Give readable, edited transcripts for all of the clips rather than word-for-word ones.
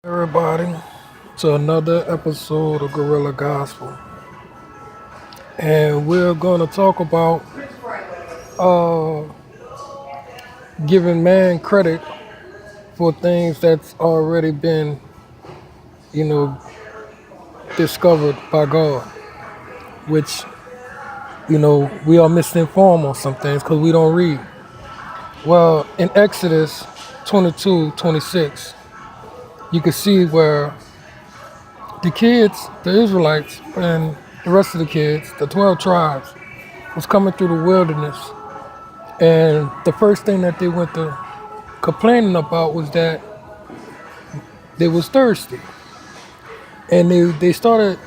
Everybody to another episode of Gorilla Gospel, and we're going to talk about uh, giving man credit for things that's already been, you know, discovered by God, which we are misinformed on some things because we don't read. Well, in Exodus 22:26, you can see where the kids, the Israelites, and the rest of the kids, the 12 tribes, was coming through the wilderness. And the first thing that they went to complaining about was that they was thirsty. And they started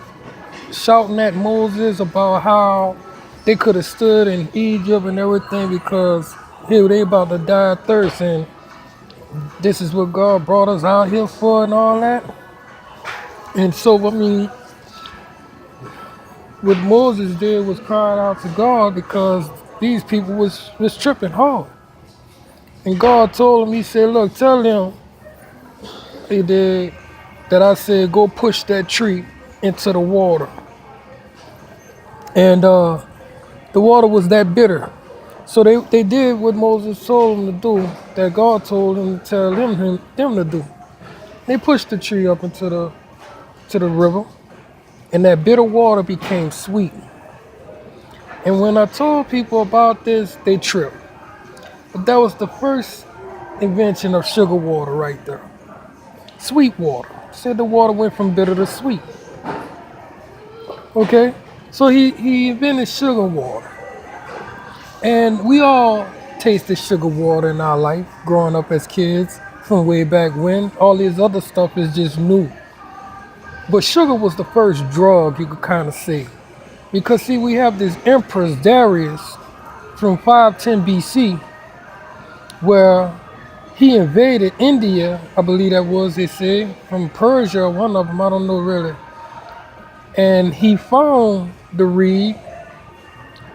shouting at Moses about how they could have stood in Egypt and everything because here they about to die of thirst and this is what God brought us out here for and all that. And so what Moses did was cry out to God because these people was tripping hard. And God told him, he said, look, tell them he did that I said, go push that tree into the water. And the water was that bitter. So they did what Moses told them to do, that God told him to tell them to do. They pushed the tree up into the river, and that bitter water became sweet. And when I told people about this, they tripped. But that was the first invention of sugar water right there. Sweet water. Said the water went from bitter to sweet. Okay? So he invented sugar water. And we all tasted sugar water in our life growing up as kids from way back when. All this other stuff is just new. But sugar was the first drug, you could kind of say. Because see, we have this Empress Darius from 510 BC where he invaded India, I believe that was, they say, from Persia, one of them, I don't know really. And he found the reed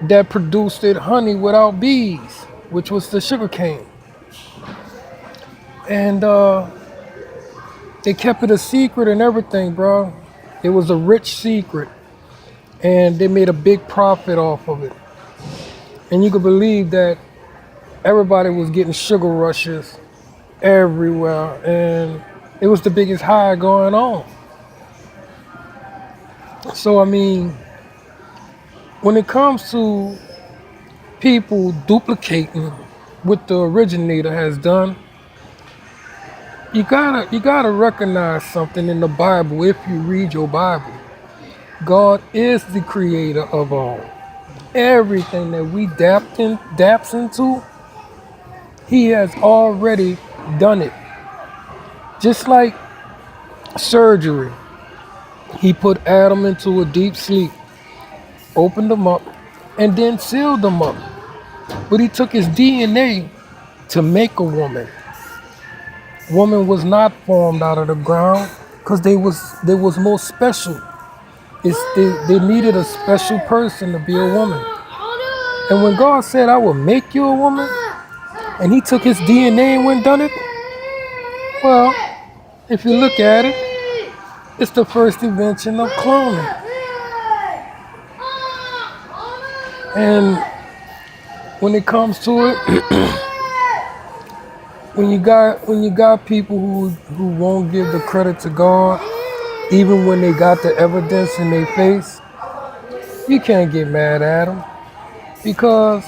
that produced it honey without bees, which was the sugar cane. And they kept it a secret and everything, bro. It was a rich secret. And they made a big profit off of it. And you could believe that everybody was getting sugar rushes everywhere. And it was the biggest high going on. So, when it comes to people duplicating what the originator has done, you gotta recognize something in the Bible. If you read your Bible, God is the creator of all. Everything that we daps into, he has already done it. Just like surgery, he put Adam into a deep sleep, opened them up, and then sealed them up. But he took his DNA to make a woman. Woman was not formed out of the ground because they was more special. They needed a special person to be a woman. And when God said, I will make you a woman, and he took his DNA and went done it, well, if you look at it, it's the first invention of cloning. And when it comes to it, when you got people who won't give the credit to God, even when they got the evidence in their face, you can't get mad at them because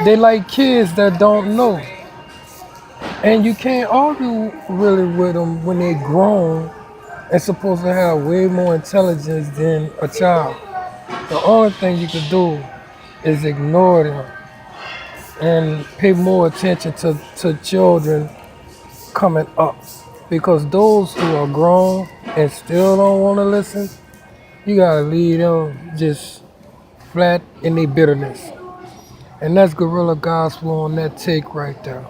they like kids that don't know, and you can't argue really with them when they're grown and supposed to have way more intelligence than a child. The only thing you can do is ignore them and pay more attention to children coming up. Because those who are grown and still don't want to listen, you gotta leave them just flat in their bitterness. And that's Gorilla Gospel on that take right there.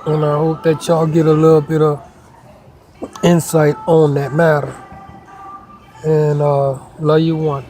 And I hope that y'all get a little bit of insight on that matter. And love you one.